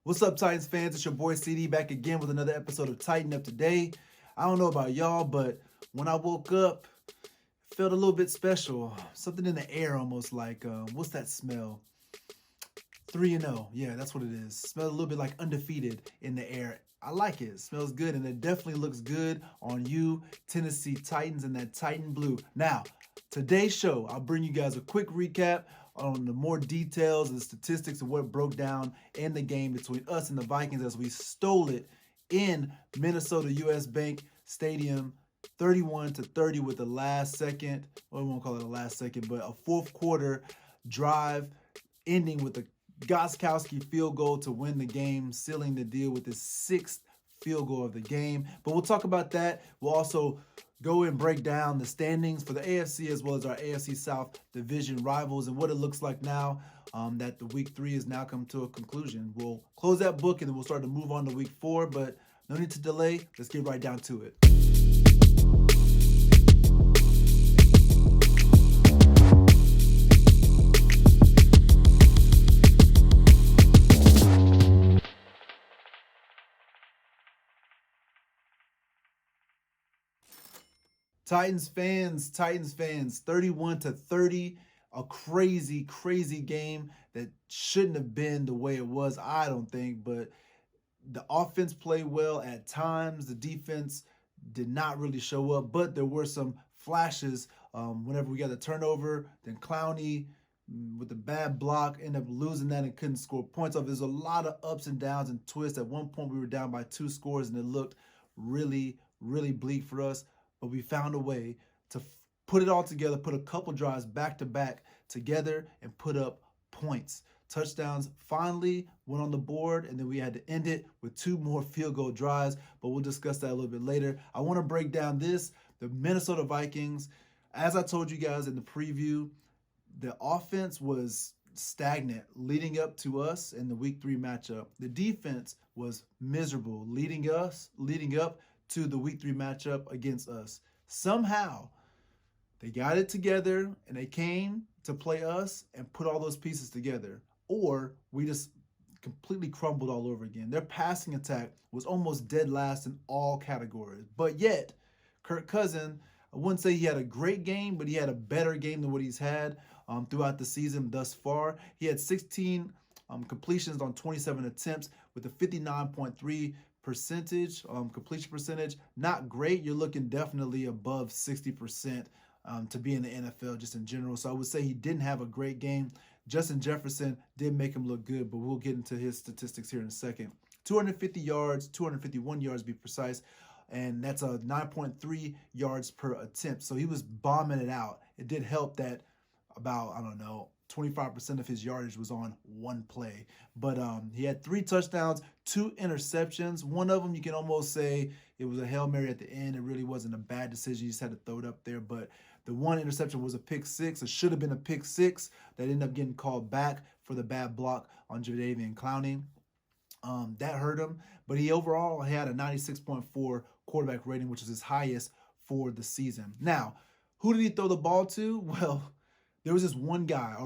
What's up, Titans fans? It's your boy CD back again with another episode of TitanUp 2day. I don't know about y'all, but when I woke up, it felt a little bit special. Something in the air, almost like what's that smell? 3-0. Yeah, that's what it is. Smells a little bit like undefeated in the air. I like it. It smells good, and it definitely looks good on you, Tennessee Titans, and that Titan blue. Now, today's show, I'll bring you guys a quick recap on the more details and the statistics of what broke down in the game between us and the Vikings as we stole it in Minnesota US Bank Stadium 31-30 with the last second, well, we won't call it a last second, but a fourth quarter drive ending with a Gostkowski field goal to win the game, sealing the deal with his sixth field goal of the game. But we'll talk about that. We'll also go and break down the standings for the AFC as well as our AFC South division rivals and what it looks like now that the week 3 has now come to a conclusion. We'll close that book and then we'll start to move on to week 4, but no need to delay. Let's get right down to it. Titans fans, 31-30, a crazy game that shouldn't have been the way it was, I don't think, but the offense played well at times. The defense did not really show up, but there were some flashes whenever we got the turnover. Then Clowney with the bad block ended up losing that and couldn't score points off. There's a lot of ups and downs and twists. At one point, we were down by 2 scores, and it looked really bleak for us. But we found a way to put it all together, put a couple drives back to back together, and put up points. Touchdowns finally went on the board, and then we had to end it with 2 more field goal drives, but we'll discuss that a little bit later. I want to break down the Minnesota Vikings. As I told you guys in the preview, the offense was stagnant leading up to us in the week 3 matchup. The defense was miserable leading up to the week 3 matchup against us. Somehow, they got it together and they came to play us and put all those pieces together. Or we just completely crumbled all over again. Their passing attack was almost dead last in all categories. But yet, Kirk Cousins, I wouldn't say he had a great game, but he had a better game than what he's had throughout the season thus far. He had 16 completions on 27 attempts with a 59.3% completion percentage. Not great. You're looking definitely above 60% to be in the NFL just in general. So I would say he didn't have a great game. Justin Jefferson did make him look good, but we'll get into his statistics here in a second. 250 yards, 251 yards to be precise, and that's a 9.3 yards per attempt. So he was bombing it out. It did help that about, 25% of his yardage was on one play. But he had 3 touchdowns, 2 interceptions. One of them you can almost say it was a Hail Mary at the end. It really wasn't a bad decision. You just had to throw it up there. But the one interception was a pick 6. It should have been a pick 6 that ended up getting called back for the bad block on Jadeveon Clowney. That hurt him. But he overall had a 96.4 quarterback rating, which is his highest for the season. Now, who did he throw the ball to? Well, there was this one guy,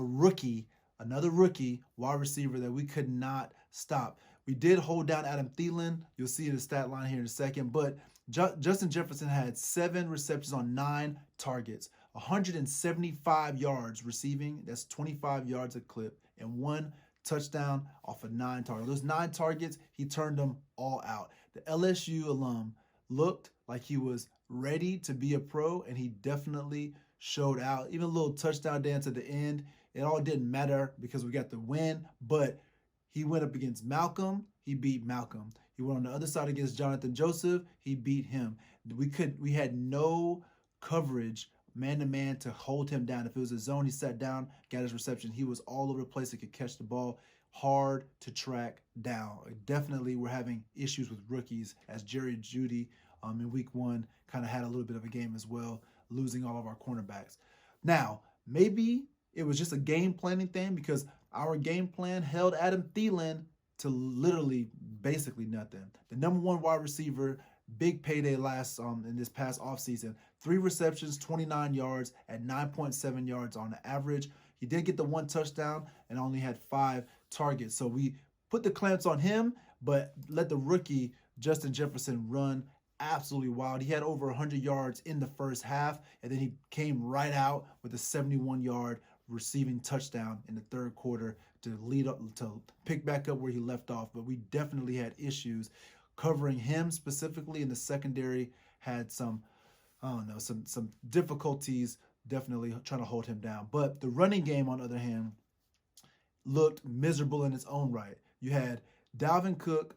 another rookie wide receiver that we could not stop. We did hold down Adam Thielen. You'll see the stat line here in a second. But Justin Jefferson had 7 receptions on 9 targets, 175 yards receiving. That's 25 yards a clip, and 1 touchdown off of 9 targets. Those 9 targets, he turned them all out. The LSU alum looked like he was ready to be a pro, and he definitely showed out. Even a little touchdown dance at the end. It all didn't matter because we got the win, but he went up against Malcolm. He beat Malcolm. He went on the other side against Jonathan Joseph. He beat him. We had no coverage man-to-man to hold him down. If it was a zone, he sat down, got his reception. He was all over the place. He could catch the ball. Hard to track down. Definitely we're having issues with rookies, as Jerry Jeudy in week 1 kind of had a little bit of a game as well, losing all of our cornerbacks. Now, maybe it was just a game planning thing because our game plan held Adam Thielen to literally basically nothing. The number 1 wide receiver, big payday in this past offseason. 3 receptions, 29 yards at 9.7 yards on average. He did get the 1 touchdown and only had 5 targets. So we put the clamps on him, but let the rookie Justin Jefferson run absolutely wild. He had over 100 yards in the first half, and then he came right out with a 71-yard receiving touchdown in the third quarter to lead up, to pick back up where he left off. But we definitely had issues covering him specifically, in the secondary had some, I don't know, some difficulties definitely trying to hold him down. But the running game, on the other hand, looked miserable in its own right. You had Dalvin Cook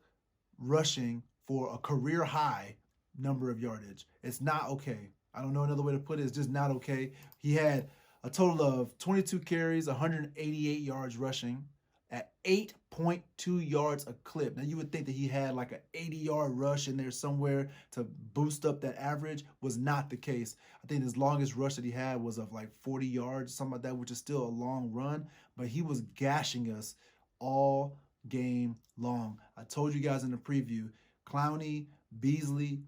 rushing for a career high number of yardage. It's not okay. I don't know another way to put it. It's just not okay. He had a total of 22 carries, 188 yards rushing at 8.2 yards a clip. Now, you would think that he had like an 80-yard rush in there somewhere to boost up that average. Was not the case. I think his longest rush that he had was of like 40 yards, something like that, which is still a long run. But he was gashing us all game long. I told you guys in the preview, Clowney, Beasley,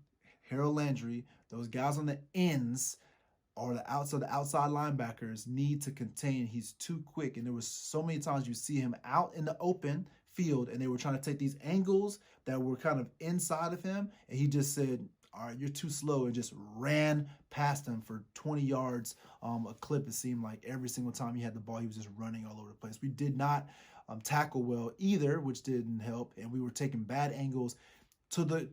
Harold Landry, those guys on the ends or the outside linebackers need to contain. He's too quick, and there was so many times you see him out in the open field, and they were trying to take these angles that were kind of inside of him, and he just said, all right, you're too slow, and just ran past him for 20 yards a clip. It seemed like every single time he had the ball, he was just running all over the place. We did not tackle well either, which didn't help, and we were taking bad angles to the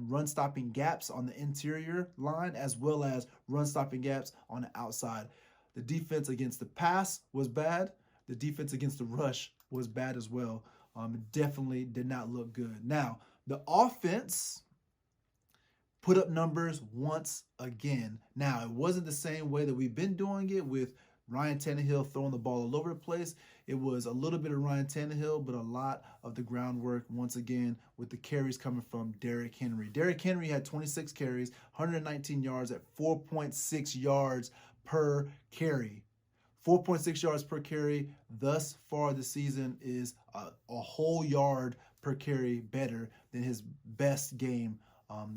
run-stopping gaps on the interior line, as well as run-stopping gaps on the outside. The defense against the pass was bad. The defense against the rush was bad as well. It definitely did not look good. Now, the offense put up numbers once again. Now, it wasn't the same way that we've been doing it with Ryan Tannehill throwing the ball all over the place. It was a little bit of Ryan Tannehill, but a lot of the groundwork, once again, with the carries coming from Derrick Henry. Derrick Henry had 26 carries, 119 yards at 4.6 yards per carry. 4.6 yards per carry thus far this season is a whole yard per carry better than his best game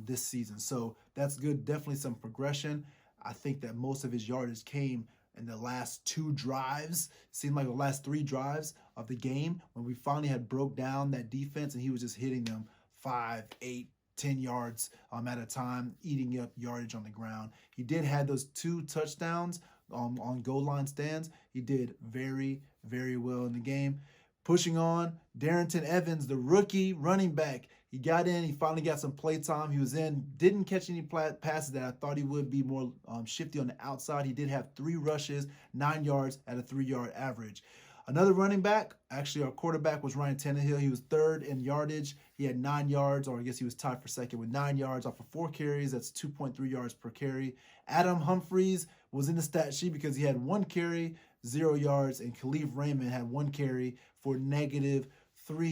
this season. So that's good. Definitely some progression. I think that most of his yardage came in the last two drives. It seemed like the last three drives of the game when we finally had broke down that defense, and he was just hitting them 5, 8, 10 yards at a time, eating up yardage on the ground. He did have those 2 touchdowns on goal line stands. He did very, very well in the game. Pushing on, Darrington Evans, the rookie running back. He got in. He finally got some play time. He was in. Didn't catch any passes that I thought he would be more shifty on the outside. He did have 3 rushes, 9 yards at a 3-yard average. Another running back, actually our quarterback, was Ryan Tannehill. He was 3rd in yardage. He had 9 yards, or I guess he was tied for 2nd with 9 yards off of 4 carries. That's 2.3 yards per carry. Adam Humphries was in the stat sheet because he had 1 carry, 0 yards, and Khalif Raymond had 1 carry for -3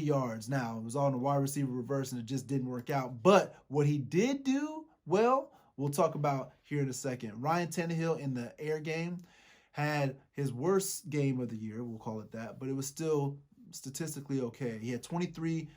yards. Now, it was all in the wide receiver reverse, and it just didn't work out. But what he did do well, we'll talk about here in a second. Ryan Tannehill in the air game had his worst game of the year, we'll call it that, but it was still statistically okay. He had 23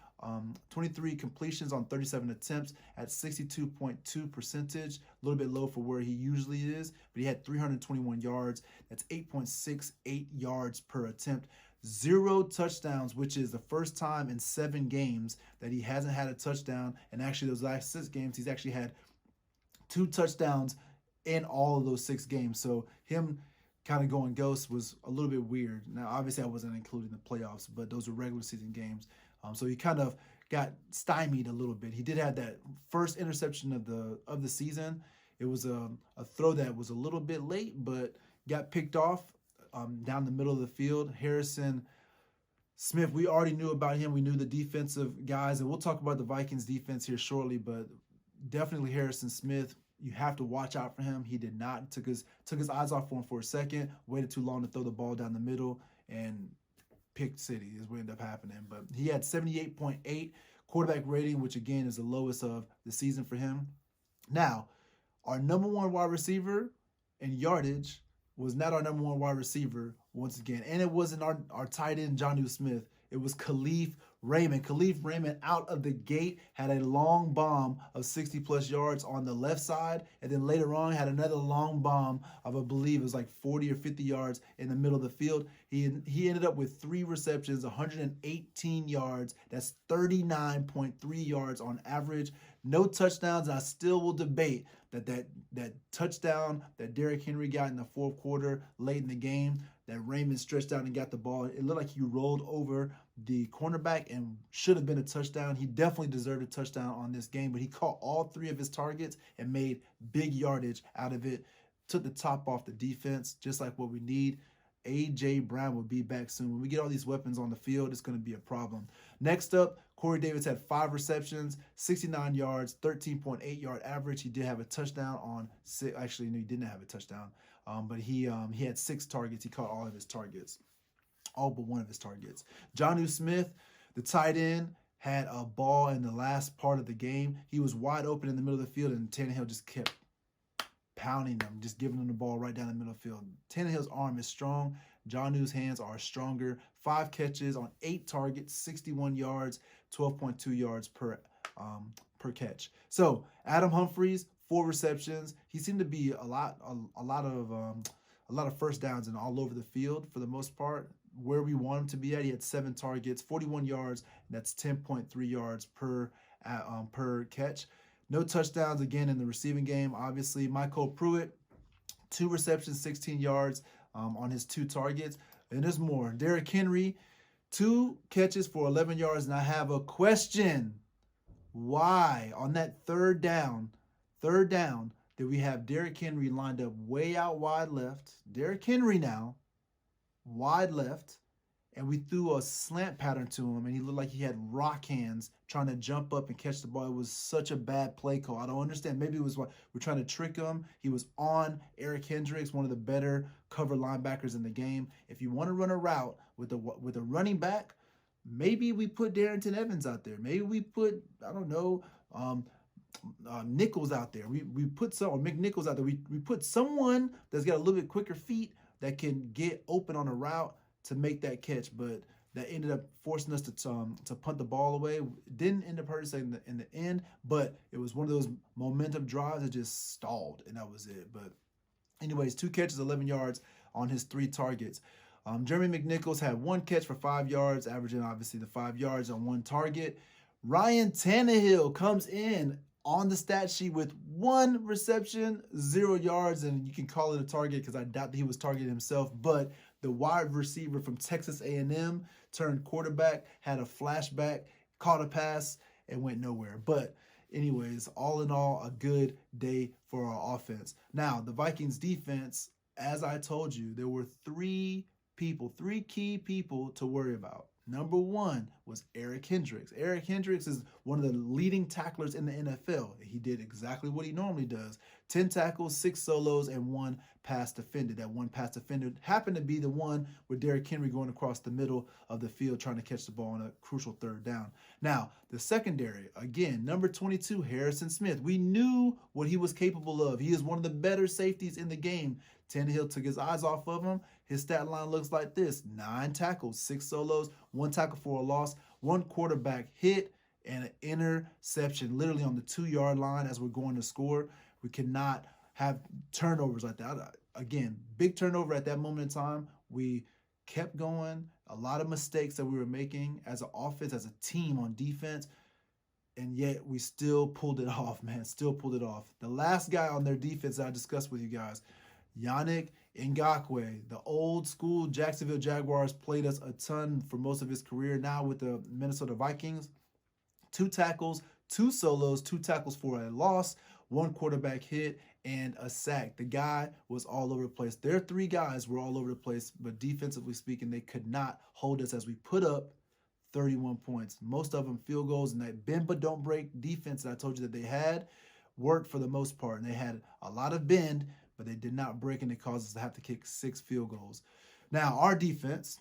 completions on 37 attempts at 62.2%, a little bit low for where he usually is, but he had 321 yards. That's 8.68 yards per attempt. 0 touchdowns, which is the first time in 7 games that he hasn't had a touchdown. And actually, those last 6 games, he's actually had 2 touchdowns in all of those 6 games. So him kind of going ghost was a little bit weird. Now, obviously, I wasn't including the playoffs, but those are regular season games. So he kind of got stymied a little bit. He did have that first interception of the season. It was a throw that was a little bit late, but got picked off down the middle of the field. Harrison Smith, we already knew about him. We knew the defensive guys, and we'll talk about the Vikings defense here shortly, but definitely Harrison Smith, you have to watch out for him. He did not. Took his eyes off for him for a second, waited too long to throw the ball down the middle, and pick city is what ended up happening. But he had 78.8 quarterback rating, which again is the lowest of the season for him. Now, our number 1 wide receiver in yardage was not our number 1 wide receiver once again. And it wasn't our tight end, Jonnu Smith. It was Khalif Khalif Raymond out of the gate had a long bomb of 60 plus yards on the left side, and then later on had another long bomb of, I believe it was like 40 or 50 yards in the middle of the field. He ended up with 3 receptions, 118 yards. That's 39.3 yards on average. No touchdowns, and I still will debate that touchdown that Derrick Henry got in the fourth quarter late in the game, that Raymond stretched out and got the ball. It looked like he rolled over the cornerback and should have been a touchdown. He definitely deserved a touchdown on this game, but he caught all 3 of his targets and made big yardage out of it. Took the top off the defense, just like what we need. A.J. Brown will be back soon. When we get all these weapons on the field, it's going to be a problem. Next up, Corey Davis had 5 receptions, 69 yards, 13.8 yard average. He did have a touchdown on 6. Actually, no, he didn't have a touchdown, but he had 6 targets. He caught all of his targets, all but one of his targets. Jonnu Smith, the tight end, had a ball in the last part of the game. He was wide open in the middle of the field, and Tannehill just kept pounding them, just giving them the ball right down the middle of the field. Tannehill's arm is strong. Jonnu's hands are stronger. 5 catches on 8 targets, 61 yards, 12.2 yards per catch. So Adam Humphries, 4 receptions. He seemed to be a lot of first downs and all over the field for the most part, where we want him to be at. He had 7 targets, 41 yards, and that's 10.3 yards per catch. No touchdowns again in the receiving game. Obviously, Michael Pruitt, 2 receptions, 16 yards on his 2 targets. And there's more. Derrick Henry, 2 catches for 11 yards. And I have a question. Why on that third down, did we have Derrick Henry lined up way out wide left? Derrick Henry now, wide left. And we threw a slant pattern to him, and he looked like he had rock hands trying to jump up and catch the ball. It was such a bad play call. I don't understand. Maybe it was what we're trying to trick him. He was on Eric Hendricks, one of the better cover linebackers in the game. If you want to run a route with a running back, maybe we put Darrington Evans out there. Maybe we put, I don't know, Nichols out there. We put McNichols out there. We put someone that's got a little bit quicker feet that can get open on a route to make that catch, but that ended up forcing us to punt the ball away. Didn't end up hurting us in the end, but it was one of those momentum drives that just stalled, and that was it. But anyways, 2 catches, 11 yards on his 3 targets. Jeremy McNichols had 1 catch for 5 yards, averaging obviously the 5 yards on 1 target. Ryan Tannehill comes in on the stat sheet with 1 reception, 0 yards, and you can call it a target because I doubt that he was targeting himself, but the wide receiver from Texas A&M turned quarterback, had a flashback, caught a pass, and went nowhere. But anyways, all in all, a good day for our offense. Now, the Vikings defense, as I told you, there were 3 key people to worry about. Number 1 was Eric Hendricks. Eric Hendricks is one of the leading tacklers in the NFL. He did exactly what he normally does. 10 tackles, 6 solos, and 1 pass defended. That 1 pass defended happened to be the one with Derrick Henry going across the middle of the field trying to catch the ball on a crucial 3rd down. Now, the secondary, again, number 22, Harrison Smith. We knew what he was capable of. He is one of the better safeties in the game. Tannehill took his eyes off of him. His stat line looks like this: 9 tackles, 6 solos, 1 tackle for a loss, 1 quarterback hit, and an interception literally on the 2-yard line as we're going to score. We cannot have turnovers like that. Again, big turnover at that moment in time. We kept going. A lot of mistakes that we were making as an offense, as a team on defense, and yet we still pulled it off, man. Still pulled it off. The last guy on their defense that I discussed with you guys, Yannick Ngakoue, the old school Jacksonville Jaguars, played us a ton for most of his career. Now with the Minnesota Vikings, 2 tackles, 2 solos, 2 tackles for a loss, 1 quarterback hit, and a sack. The guy was all over the place. Their 3 guys were all over the place, but defensively speaking, they could not hold us as we put up 31 points. Most of them field goals, and that bend but don't break defense that I told you that they had worked for the most part. And they had a lot of bend, but they did not break, and it caused us to have to kick 6 field goals. Now, our defense,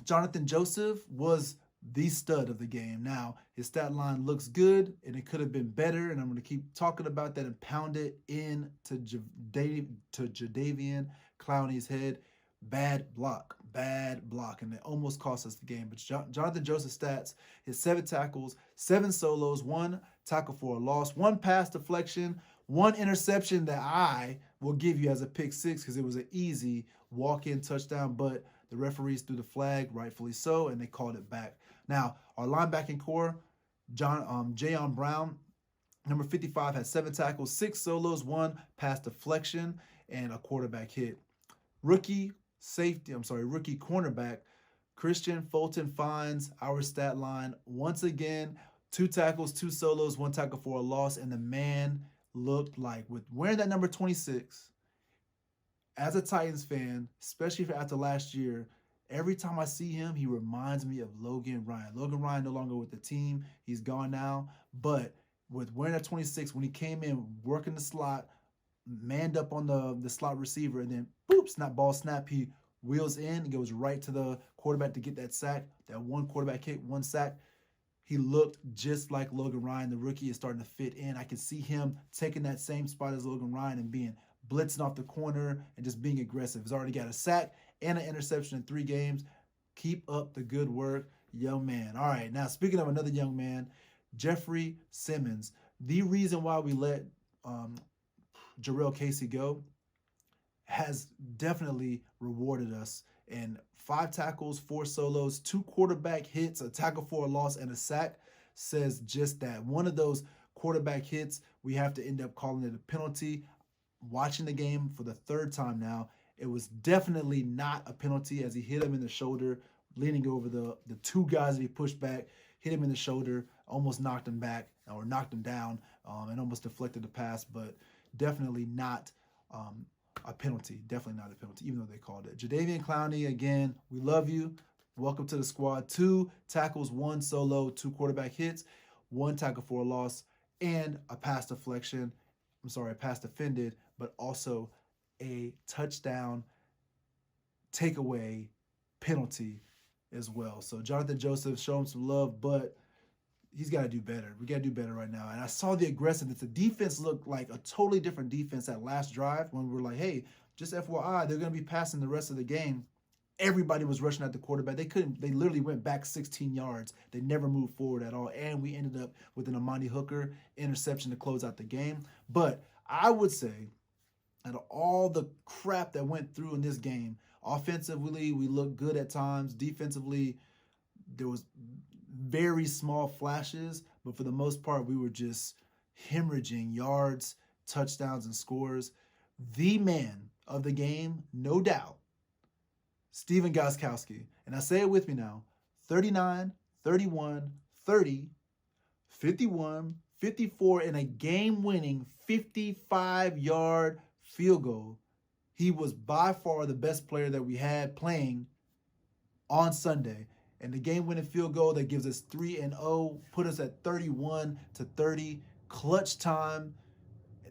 Jonathan Joseph was the stud of the game. Now, his stat line looks good, and it could have been better, and I'm going to keep talking about that and pound it in to Jadeveon Clowney's head. Bad block, and it almost cost us the game. But Jonathan Joseph's stats: his 7 tackles, 7 solos, 1 tackle for a loss, 1 pass deflection, 1 interception that I will give you as a pick six because it was an easy walk-in touchdown. But the referees threw the flag, rightfully so, and they called it back. Now our linebacking core: Jayon Brown, number 55, had 7 tackles, 6 solos, 1 pass deflection, and a quarterback hit. Rookie cornerback Christian Fulton finds our stat line once again: 2 tackles, 2 solos, 1 tackle for a loss, and the man looked like, with wearing that number 26, as a Titans fan, especially after last year, every time I see him, he reminds me of Logan Ryan. Logan Ryan no longer with the team. He's gone now. But with wearing that 26, when he came in, working the slot, manned up on the slot receiver, and then boop, snap, he wheels in and goes right to the quarterback to get that sack. That 1 quarterback hit, 1 sack. He looked just like Logan Ryan. The rookie is starting to fit in. I can see him taking that same spot as Logan Ryan and being blitzing off the corner and just being aggressive. He's already got a sack and an interception in 3 games. Keep up the good work, young man. All right, now speaking of another young man, Jeffrey Simmons. The reason why we let Jarrell Casey go has definitely rewarded us. And 5 tackles, 4 solos, 2 quarterback hits, a tackle for a loss, and a sack says just that. One of those quarterback hits, we have to end up calling it a penalty. Watching the game for the 3rd time now, it was definitely not a penalty as he hit him in the shoulder, leaning over the 2 guys that he pushed back, hit him in the shoulder, almost knocked him back or knocked him down, and almost deflected the pass, but definitely not a penalty. Definitely not a penalty, even though they called it. Jadeveon Clowney, again, we love you. Welcome to the squad. 2 tackles, 1 solo, 2 quarterback hits, 1 tackle for a loss, and a pass deflection. A pass defended, but also a touchdown takeaway penalty as well. So Jonathan Joseph, show him some love, but he's got to do better. We got to do better right now. And I saw the aggressiveness. The defense looked like a totally different defense that last drive when we were like, hey, just FYI, they're going to be passing the rest of the game. Everybody was rushing at the quarterback. They literally went back 16 yards. They never moved forward at all. And we ended up with an Amani Hooker interception to close out the game. But I would say, out of all the crap that went through in this game, offensively, we looked good at times. Defensively, there was very small flashes. But for the most part, we were just hemorrhaging yards, touchdowns, and scores. The man of the game, no doubt, Stephen Gostkowski. And I say it with me now: 39, 31, 30, 51, 54, and a game-winning 55-yard field goal. He was by far the best player that we had playing on Sunday. And the game-winning field goal that gives us 3-0, put us at 31-30, clutch time.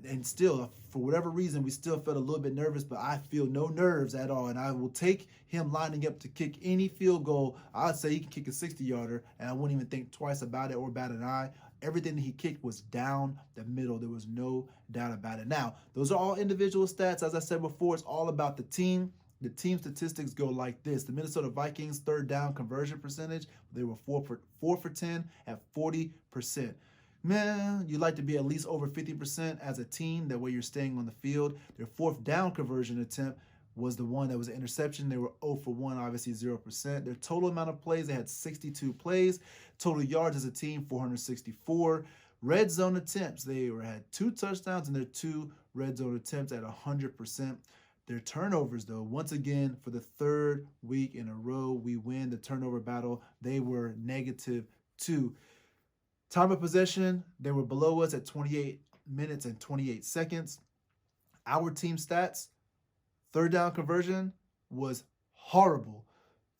And still, for whatever reason, we still felt a little bit nervous, but I feel no nerves at all. And I will take him lining up to kick any field goal. I'd say he can kick a 60-yarder, and I wouldn't even think twice about it or bat an eye. Everything that he kicked was down the middle. There was no doubt about it. Now, those are all individual stats. As I said before, it's all about the team. The team statistics go like this. The Minnesota Vikings 3rd down conversion percentage, they were 4 for 10 at 40%. Man, you'd like to be at least over 50% as a team. That way you're staying on the field. Their 4th down conversion attempt was the one that was an interception. They were 0 for 1, obviously 0%. Their total amount of plays, they had 62 plays. Total yards as a team, 464. Red zone attempts, they had 2 touchdowns and their 2 red zone attempts at 100%. Their turnovers, though, once again, for the 3rd week in a row, we win the turnover battle. They were -2. Time of possession, they were below us at 28 minutes and 28 seconds. Our team stats, 3rd down conversion was horrible.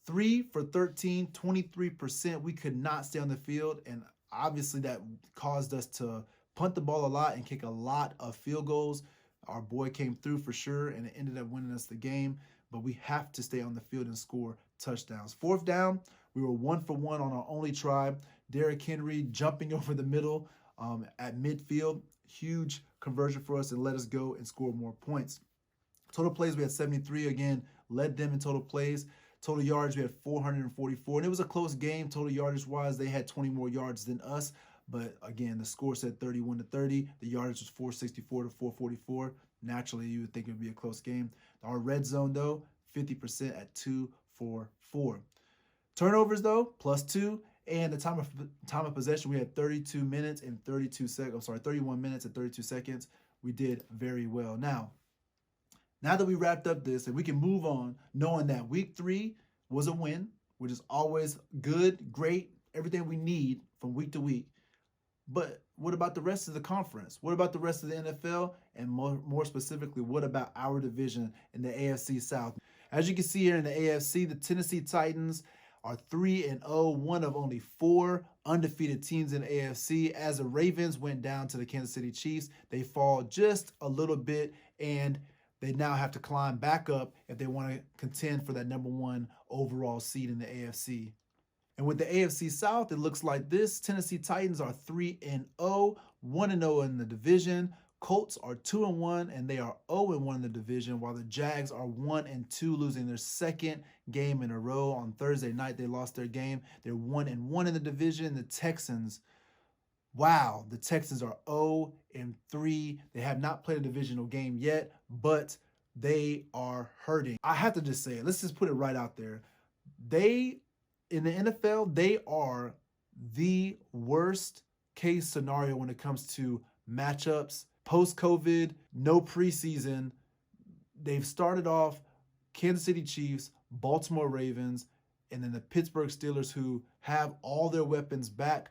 3 for 13, 23%. We could not stay on the field, and obviously that caused us to punt the ball a lot and kick a lot of field goals. Our boy came through for sure, and it ended up winning us the game, but we have to stay on the field and score touchdowns. 4th down, we were 1 for 1 on our only try. Derrick Henry jumping over the middle at midfield. Huge conversion for us and let us go and score more points. Total plays, we had 73. Again, led them in total plays. Total yards, we had 444. And it was a close game. Total yardage-wise, they had 20 more yards than us. But again, the score said 31-30. The yardage was 464 to 444. Naturally, you would think it would be a close game. Our red zone, though, 50% at 244. Turnovers, though, +2. And the time of possession, we had 31 minutes and 32 seconds. We did very well. Now that we wrapped up this, and we can move on knowing that week 3 was a win, which is always good, great, everything we need from week to week. But what about the rest of the conference? What about the rest of the NFL? And more specifically, what about our division in the AFC South? As you can see here in the AFC, the Tennessee Titans are 3-0, one of only 4 undefeated teams in the AFC. As the Ravens went down to the Kansas City Chiefs, they fall just a little bit, and they now have to climb back up if they want to contend for that number 1 overall seed in the AFC. And with the AFC South, it looks like this. Tennessee Titans are 3-0, 1-0 in the division. Colts are 2-1, and they are 0-1 in the division, while the Jags are 1-2, losing their second game in a row. On Thursday night, they lost their game. They're 1-1 in the division. The Texans, wow, the Texans are 0-3. They have not played a divisional game yet, but they are hurting. I have to just say it. Let's just put it right out there. In the NFL, they are the worst case scenario when it comes to matchups. Post-COVID, no preseason. They've started off Kansas City Chiefs, Baltimore Ravens, and then the Pittsburgh Steelers, who have all their weapons back.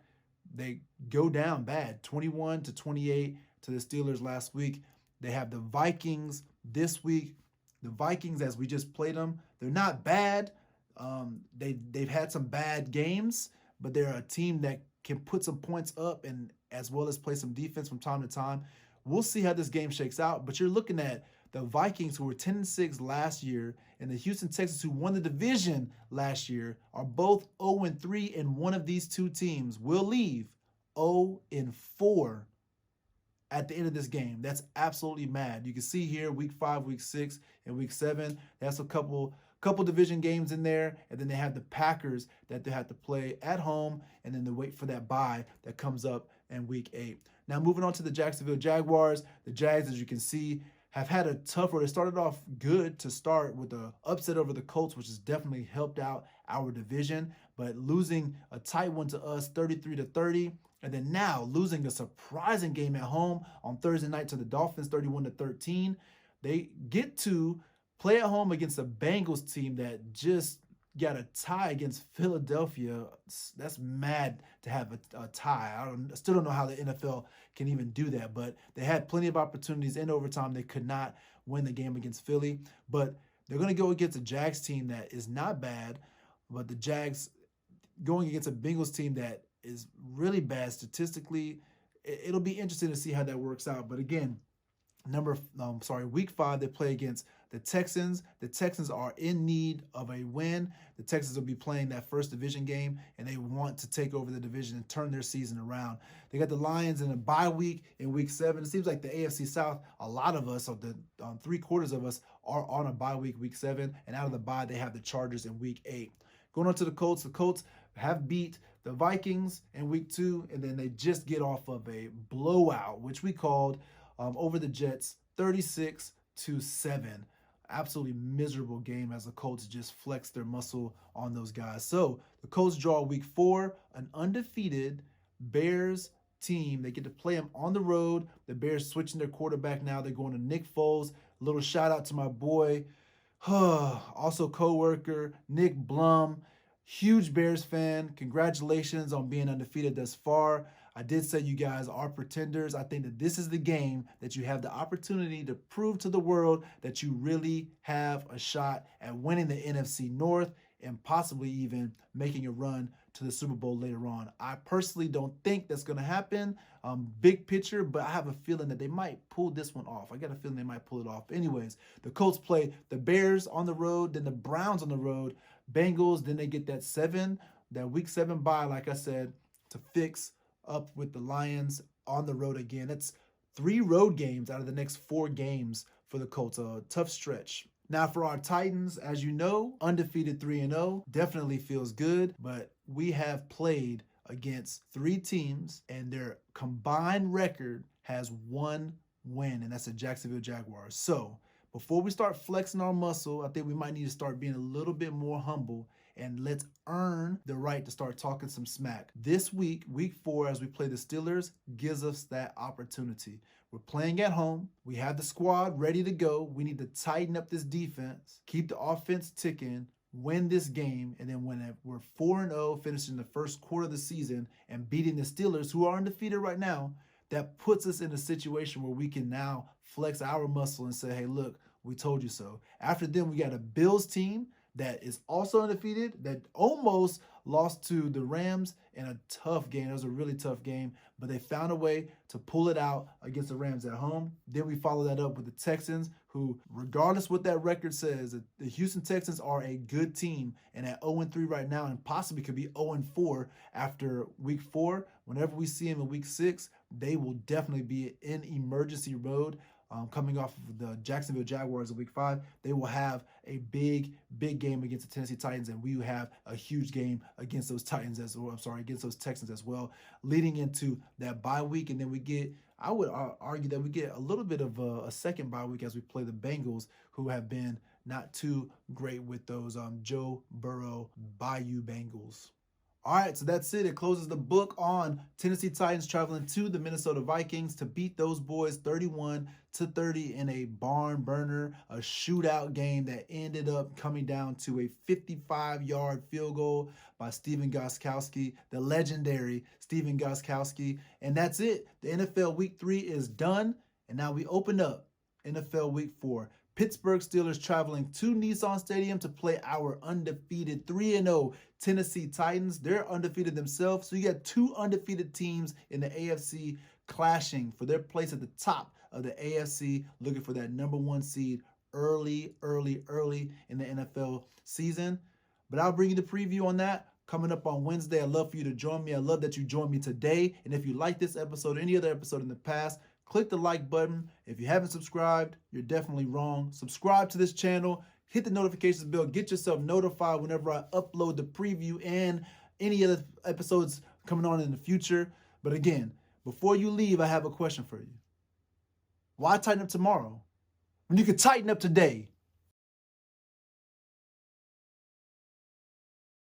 They go down bad, 21-28 to the Steelers last week. They have the Vikings this week. The Vikings, as we just played them, they're not bad. They've had some bad games, but they're a team that can put some points up and as well as play some defense from time to time. We'll see how this game shakes out, but you're looking at the Vikings, who were 10-6 last year, and the Houston Texans, who won the division last year, are both 0-3, and one of these two teams will leave 0-4 at the end of this game. That's absolutely mad. You can see here week 5, week 6, and week 7. That's a couple division games in there, and then they have the Packers that they have to play at home, and then they wait for that bye that comes up in week 8. Now moving on to the Jacksonville Jaguars. The Jags, as you can see, have had a tough road. They started off good to start with the upset over the Colts, which has definitely helped out our division, but losing a tight one to us, 33-30, and then now losing a surprising game at home on Thursday night to the Dolphins, 31-13. They get to play at home against a Bengals team that just got a tie against Philadelphia. That's mad to have a tie. I still don't know how the NFL can even do that, but they had plenty of opportunities in overtime. They could not win the game against Philly, but they're going to go against a Jags team that is not bad, but the Jags going against a Bengals team that is really bad statistically. It'll be interesting to see how that works out. But again, week 5, they play against the Texans. The Texans are in need of a win. The Texans will be playing that first division game, and they want to take over the division and turn their season around. They got the Lions in a bye week in week 7. It seems like the AFC South, a lot of us, or the 3/4 of us, are on a bye week 7, and out of the bye, they have the Chargers in week 8. Going on to the Colts have beat the Vikings in week 2, and then they just get off of a blowout, which we called over the Jets, 36-7. Absolutely miserable game as the Colts just flex their muscle on those guys. So the Colts draw week 4, an undefeated Bears team. They get to play them on the road. The Bears switching their quarterback now. They're going to Nick Foles. A little shout out to my boy, also co-worker, Nick Blum. Huge Bears fan. Congratulations on being undefeated thus far. I did say you guys are pretenders. I think that this is the game that you have the opportunity to prove to the world that you really have a shot at winning the NFC North and possibly even making a run to the Super Bowl later on. I personally don't think that's going to happen, big picture, but I have a feeling that they might pull this one off. I got a feeling they might pull it off. Anyways, the Colts play the Bears on the road, then the Browns on the road, Bengals, then they get that week 7 bye, like I said, to fix up with the Lions on the road again. That's 3 road games out of the next 4 games for the Colts. A tough stretch. Now for our Titans, as you know, undefeated 3-0 definitely feels good, but we have played against 3 teams and their combined record has 1 win, and that's the Jacksonville Jaguars. So before we start flexing our muscle, I think we might need to start being a little bit more humble and let's earn the right to start talking some smack. This week, week 4, as we play the Steelers, gives us that opportunity. We're playing at home. We have the squad ready to go. We need to tighten up this defense, keep the offense ticking, win this game, and then when we're 4-0, finishing the first quarter of the season and beating the Steelers, who are undefeated right now, that puts us in a situation where we can now flex our muscle and say, hey, look, we told you so. After them, we got a Bills team that is also undefeated, that almost lost to the Rams in a tough game. It was a really tough game, but they found a way to pull it out against the Rams at home. Then we follow that up with the Texans, who, regardless what that record says, the Houston Texans are a good team and at 0-3 right now and possibly could be 0-4 after week 4. Whenever we see them in week 6, they will definitely be in emergency mode. Coming off of the Jacksonville Jaguars in week 5, they will have a big game against the Tennessee Titans, and we will have a huge game against those against those Texans as well, leading into that bye week. And then we get, I would argue that we get a little bit of a second bye week as we play the Bengals, who have been not too great with those Joe Burrow Bayou Bengals. All right, so that's it. It closes the book on Tennessee Titans traveling to the Minnesota Vikings to beat those boys 31-30 in a barn burner, a shootout game that ended up coming down to a 55-yard field goal by Stephen Gostkowski, the legendary Stephen Gostkowski. And that's it. The NFL Week 3 is done, and now we open up NFL Week 4. Pittsburgh Steelers traveling to Nissan Stadium to play our undefeated 3-0 Tennessee Titans. They're undefeated themselves. So you got 2 undefeated teams in the AFC clashing for their place at the top of the AFC, looking for that number 1 seed early in the NFL season. But I'll bring you the preview on that coming up on Wednesday. I'd love for you to join me. I love that you joined me today. And if you like this episode or any other episode in the past, click the like button. If you haven't subscribed, you're definitely wrong. Subscribe to this channel. Hit the notifications bell. Get yourself notified whenever I upload the preview and any other episodes coming on in the future. But again, before you leave, I have a question for you. Why tighten up tomorrow when you can tighten up today?